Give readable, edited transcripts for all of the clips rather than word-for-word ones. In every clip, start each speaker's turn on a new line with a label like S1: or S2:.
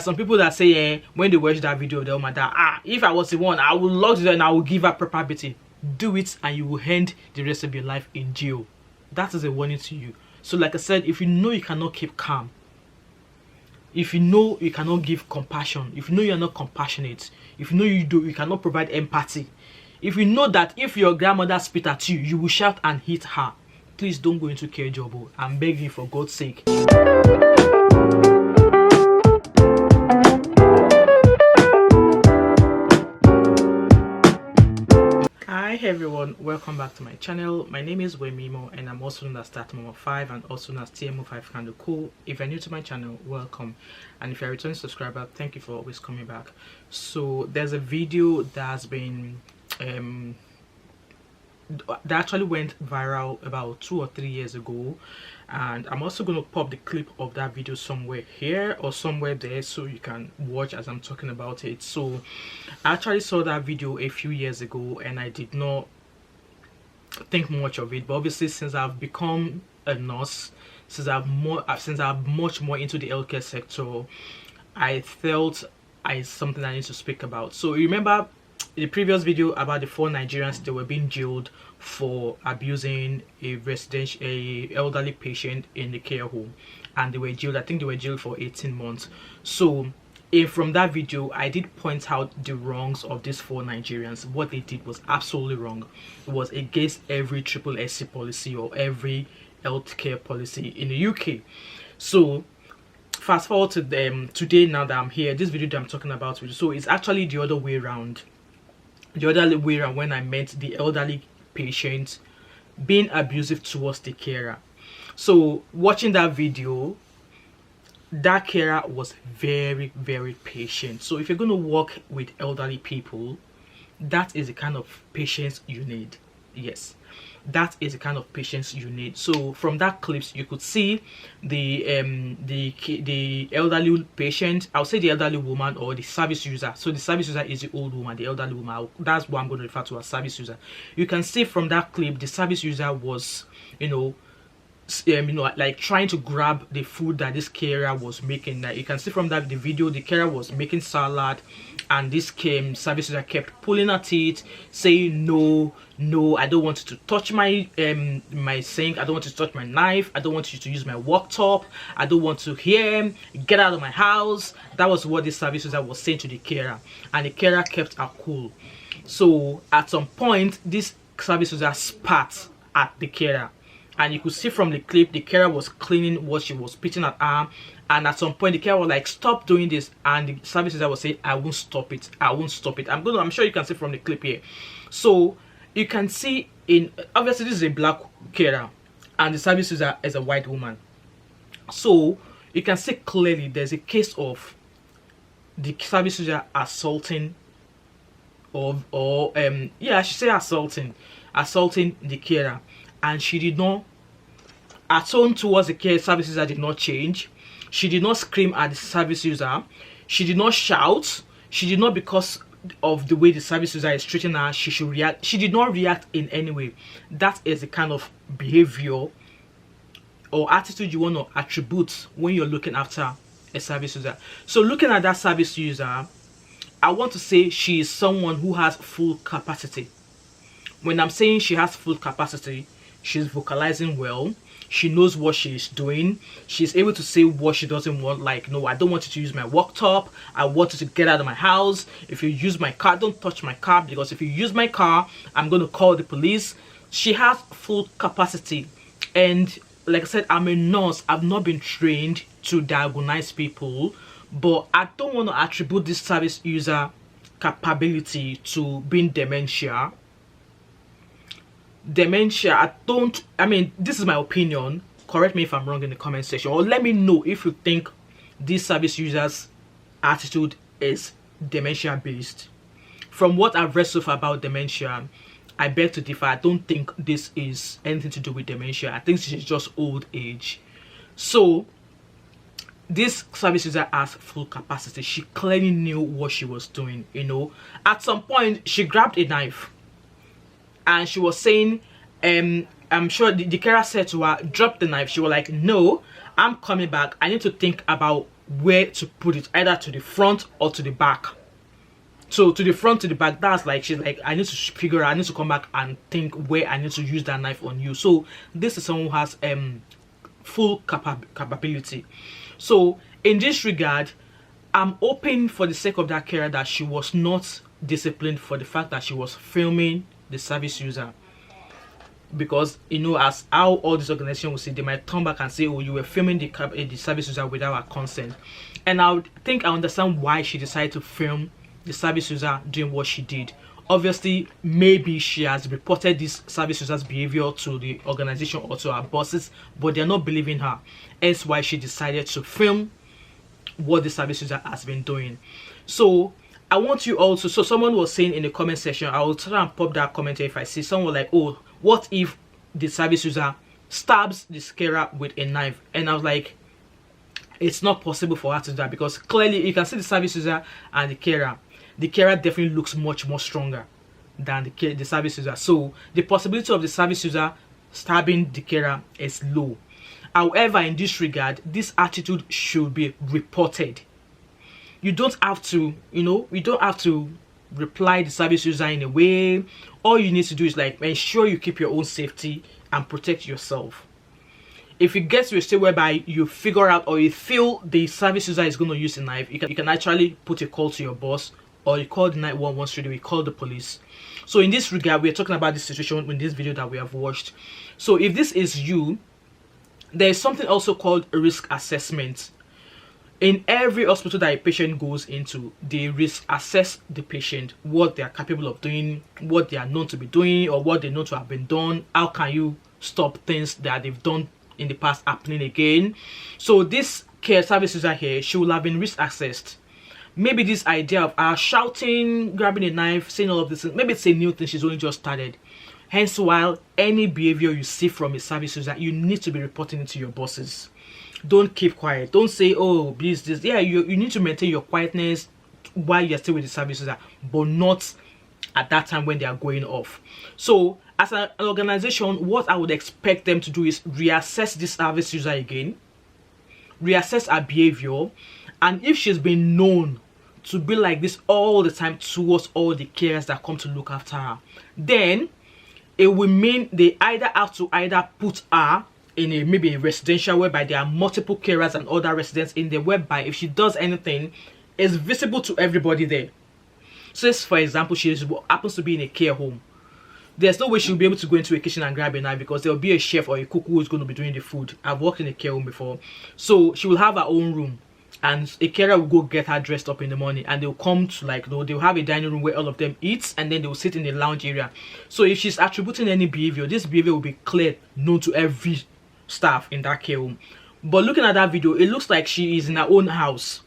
S1: Some people that say when they watch that video of the woman that if I was the one, I would love to and I will give her proper beating. Do it and you will end the rest of your life in jail. That is a warning to you. So like I said, if you know you cannot keep calm, if you know you cannot give compassion, if you know you are not compassionate, if you know you cannot provide empathy, if you know that if your grandmother spit at you, you will shout and hit her, please don't go into care job. I'm begging you for God's sake. Hi everyone, welcome back to my channel. My name is Wemimo and I'm also known as Start Mama 5 and also known as TMO5 Candle Cool. If you're new to my channel, welcome, and if you're a returning subscriber, thank you for always coming back. So there's a video that's been that actually went viral about 2 or 3 years ago, and I'm also going to pop the clip of that video somewhere here or somewhere there so you can watch as I'm talking about it. So I actually saw that video a few years ago and I did not think much of it, but obviously since I've become a nurse, since I'm much more into the healthcare sector, I felt it's something I need to speak about. So you remember the previous video about the 4 Nigerians that were being jailed for abusing a elderly patient in the care home, and they were jailed. I think they were jailed for 18 months. So from that video, I did point out the wrongs of these 4 Nigerians. What they did was absolutely wrong. It was against every SSC policy or every healthcare policy in the UK. So fast forward to today, now that I'm here, this video that I'm talking about, so it's actually the other way around. The other way around, when I met the elderly patient being abusive towards the carer. So watching that video, that carer was very, very patient. So if you're going to work with elderly people, that is the kind of patience you need. Yes, that is the kind of patience you need. So from that clips, you could see the elderly patient, I'll say the elderly woman or the service user. So the service user is the old woman, the elderly woman. That's what I'm going to refer to as service user. You can see from that clip, the service user was, like trying to grab the food that this carer was making. Like you can see from that the video, the carer was making salad, and this service user kept pulling at it, saying no, I don't want you to touch my my sink, I don't want you to touch my knife, I don't want you to use my worktop, I don't want to hear, get out of my house. That was what the service user was saying to the carer, and the carer kept her cool. So at some point, this service user spat at the carer, and you could see from the clip the carer was cleaning what she was spitting at her, and at some point the carer was like, stop doing this, and the service user was saying, I won't stop it, I won't stop it. I'm sure you can see from the clip here. So you can see, obviously this is a black carer and the service user is a white woman. So you can see clearly there's a case of the service user assaulting I should say assaulting the carer, and she did not, her tone towards the care service user did not change. She did not scream at the service user. She did not shout. She did not, because of the way the service user is treating her, she should react. She did not react in any way. That is the kind of behavior or attitude you want to attribute when you're looking after a service user. So looking at that service user, I want to say she is someone who has full capacity. When I'm saying she has full capacity, she's vocalizing well, she knows what she is doing, she's able to say what she doesn't want, like, no, I don't want you to use my worktop, I want you to get out of my house. If you use my car, don't touch my car, because if you use my car, I'm going to call the police. She has full capacity. And like I said, I'm a nurse, I've not been trained to diagnose people, but I don't want to attribute this service user capability to being dementia. I mean, this is my opinion. Correct me if I'm wrong in the comment section, or let me know if you think this service user's attitude is dementia based. From what I've read so far about dementia, I beg to differ. I don't think this is anything to do with dementia. I think she's just old age. So this service user has full capacity. She clearly knew what she was doing. At some point she grabbed a knife and she was saying, I'm sure the carer said to her, drop the knife. She was like, no, I'm coming back, I need to think about where to put it, either to the front or to the back. So to the front, to the back, that's like she's like, I need to figure out, I need to come back and think where I need to use that knife on you. So this is someone who has full capability. So in this regard, I'm hoping for the sake of that carer that she was not disciplined for the fact that she was filming the service user. Because, you know, as how all this organization will say, they might come back and say, oh, you were filming the service user without our consent. And I think I understand why she decided to film the service user doing what she did. Obviously, maybe she has reported this service user's behavior to the organization or to her bosses, but they're not believing her. Hence why she decided to film what the service user has been doing. So I want you also, so someone was saying in the comment section, I will try and pop that comment here if I see someone like, oh, what if the service user stabs the carer with a knife? And I was like, it's not possible for her to do that, because clearly you can see the service user and the carer. The carer definitely looks much more stronger than the service user. So the possibility of the service user stabbing the carer is low. However, in this regard, this attitude should be reported. You don't have to, you know, you don't have to reply the service user in a way. All you need to do is like ensure you keep your own safety and protect yourself. If it gets to a state whereby you figure out or you feel the service user is going to use a knife, you can actually put a call to your boss, or you call the 911 straight away, call the police. So in this regard, we're talking about this situation in this video that we have watched. So if this is you, there is something also called a risk assessment. In every hospital that a patient goes into, they risk assess the patient, what they are capable of doing, what they are known to be doing, or what they know to have been done. How can you stop things that they've done in the past happening again? So this care service user here, she will have been risk assessed. Maybe this idea of her shouting, grabbing a knife, saying all of this, maybe it's a new thing, she's only just started. Hence, while any behavior you see from a service user, you need to be reporting it to your bosses. Don't keep quiet. Don't say, oh, this. Yeah, you need to maintain your quietness while you're still with the service user, but not at that time when they are going off. So as an organization, what I would expect them to do is reassess this service user again, reassess her behavior, and if she's been known to be like this all the time towards all the carers that come to look after her, then it will mean they either have to put her in a maybe a residential whereby there are multiple carers and other residents in there, whereby if she does anything, it's visible to everybody there. So for example, she happens to be in a care home. There's no way she'll be able to go into a kitchen and grab a knife, because there'll be a chef or a cook who is going to be doing the food. I've worked in a care home before. So she will have her own room, and a carer will go get her dressed up in the morning, and they'll come to, like, they'll have a dining room where all of them eat, and then they'll sit in the lounge area. So if she's attributing any behavior, this behavior will be clear, known to every staff in that care home. But looking at that video, it looks like she is in her own house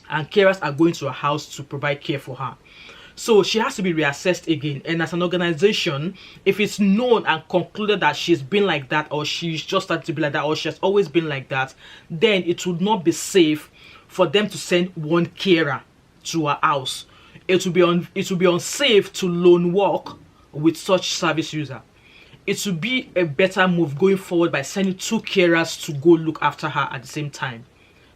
S1: and carers are going to her house to provide care for her. So she has to be reassessed again. And as an organization, if it's known and concluded that she's been like that, or she's just started to be like that, or she has always been like that, then it would not be safe for them to send one carer to her house. It would be unsafe to lone walk with such service user. It would be a better move going forward by sending two carers to go look after her at the same time.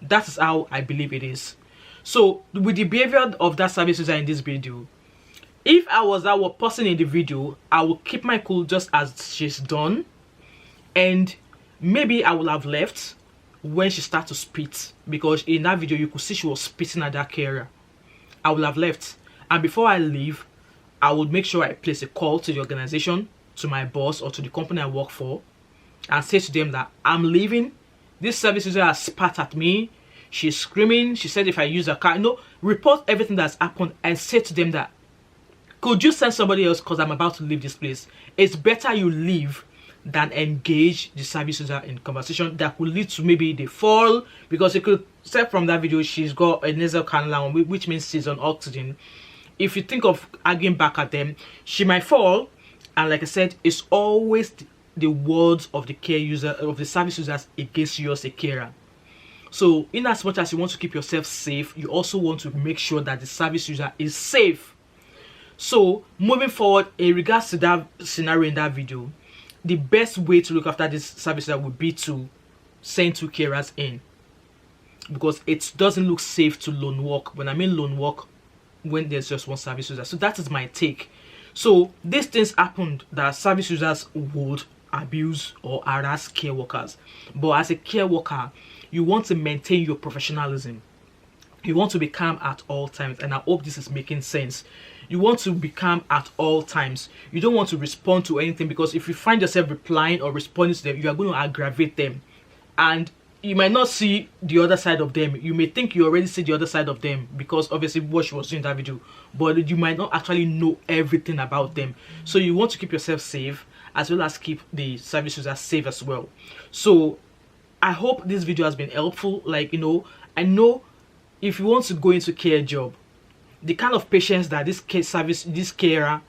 S1: That is how I believe it is. So with the behavior of that service user in this video, if I was that person in the video, I would keep my cool just as she's done, and maybe I would have left when she started to spit, because in that video you could see she was spitting at that carer. I would have left, and before I leave, I would make sure I place a call to the organization, to my boss or to the company I work for, and say to them that I'm leaving. This service user has spat at me. She's screaming. She said if I use a car, report everything that's happened and say to them that, could you send somebody else, because I'm about to leave this place. It's better you leave than engage the service user in conversation that could lead to maybe they fall, because you could say from that video she's got a nasal cannula, which means she's on oxygen. If you think of arguing back at them, she might fall. And like I said, it's always the words of the care user, of the service users, against you as a carer. So in as much as you want to keep yourself safe, you also want to make sure that the service user is safe. So moving forward, in regards to that scenario in that video, the best way to look after this service user would be to send two carers in. because it doesn't look safe to lone work. When I mean lone work, when there's just one service user. So that is my take. So these things happened that service users would abuse or harass care workers. But as a care worker, you want to maintain your professionalism. You want to be calm at all times, and I hope this is making sense. You want to be calm at all times. You don't want to respond to anything, because if you find yourself replying or responding to them, you are going to aggravate them, and you might not see the other side of them. You may think you already see the other side of them because obviously what she was doing in that video, but you might not actually know everything about them. So you want to keep yourself safe, as well as keep the service users safe as well. So I hope this video has been helpful. Like, I know if you want to go into care job, the kind of patience that this carer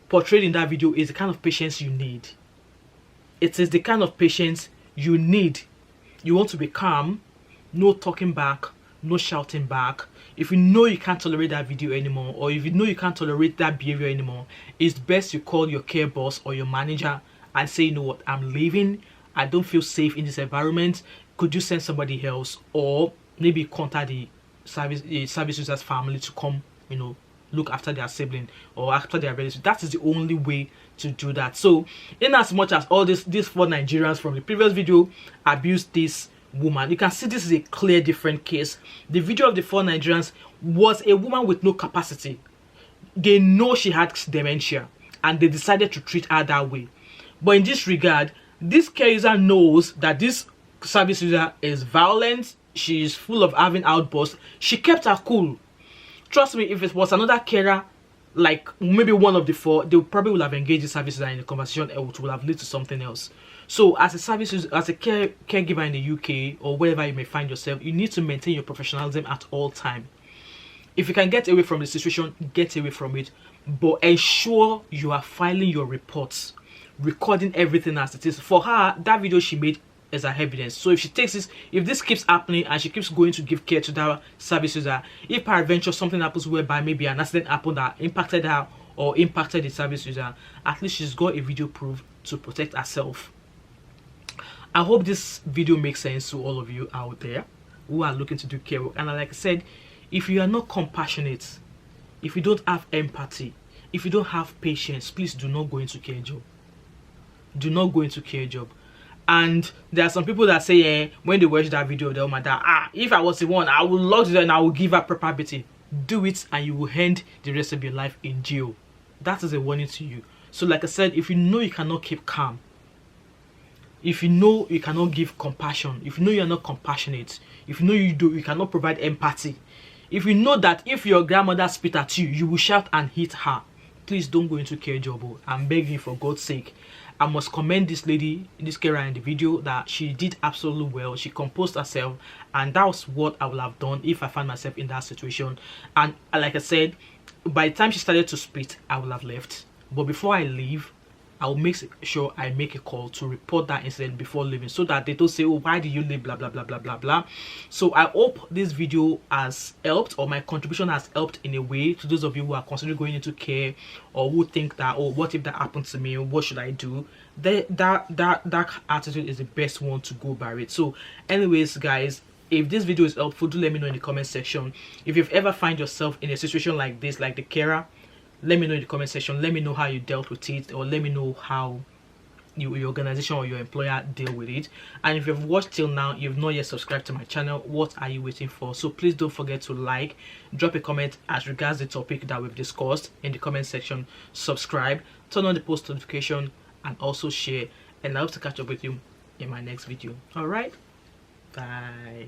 S1: portrayed in that video is the kind of patience you need. It is the kind of patience you need. You want to be calm, no talking back, no shouting back. If you know you can't tolerate that video anymore, or if you know you can't tolerate that behavior anymore, it's best you call your care boss or your manager and say, you know what, I'm leaving. I don't feel safe in this environment. Could you send somebody else, or maybe contact the service user's family to come, look after their sibling or after their relative. That is the only way to do that. So in as much as all these 4 Nigerians from the previous video abused this woman, you can see this is a clear different case. The video of the 4 Nigerians was a woman with no capacity. They know she had dementia and they decided to treat her that way. But in this regard, this care user knows that this service user is violent. She is full of having outbursts. She kept her cool. Trust me, if it was another carer, like maybe one of the 4, they probably would have engaged the service user in the conversation, and it would have led to something else. So as a service user, as a caregiver in the UK or wherever you may find yourself, you need to maintain your professionalism at all time. If you can get away from the situation, get away from it, but ensure you are filing your reports, recording everything as it is. For her, that video she made is her evidence. So if she takes this, if this keeps happening and she keeps going to give care to that service user, if peradventure something happens whereby maybe an accident happened that impacted her or impacted the service user, at least she's got a video proof to protect herself. I hope this video makes sense to all of you out there who are looking to do care work. And like I said, if you are not compassionate, if you don't have empathy, if you don't have patience, please do not go into care job. Do not go into care job. And there are some people that say, when they watch that video, they'll matter. If I was the one, I would love to and I will give her proper beating. Do it and you will end the rest of your life in jail. That is a warning to you. So like I said, if you know you cannot keep calm, if you know you cannot give compassion, if you know you are not compassionate, if you know you cannot provide empathy, if you know that if your grandmother spit at you, you will shout and hit her, please don't go into care job. I'm begging you for God's sake. I must commend this lady, this carer in the video, that she did absolutely well. She composed herself, and that was what I would have done if I found myself in that situation. And like I said, by the time she started to spit, I would have left. But before I leave, I will make sure I make a call to report that incident before leaving, so that they don't say, oh, why did you leave, blah blah blah blah blah blah. So I hope this video has helped, or my contribution has helped in a way to those of you who are considering going into care, or who think that, oh, what if that happens to me, what should I do? That attitude is the best one to go by it. So anyways, guys, if this video is helpful, do let me know in the comment section. If you've ever find yourself in a situation like this, like the carer, let me know in the comment section. Let me know how you dealt with it, or let me know how your organization or your employer deal with it. And if you've watched till now, you've not yet subscribed to my channel, what are you waiting for? So please don't forget to like, drop a comment as regards the topic that we've discussed in the comment section, subscribe, turn on the post notification, and also share. And I hope to catch up with you in my next video. All right, bye.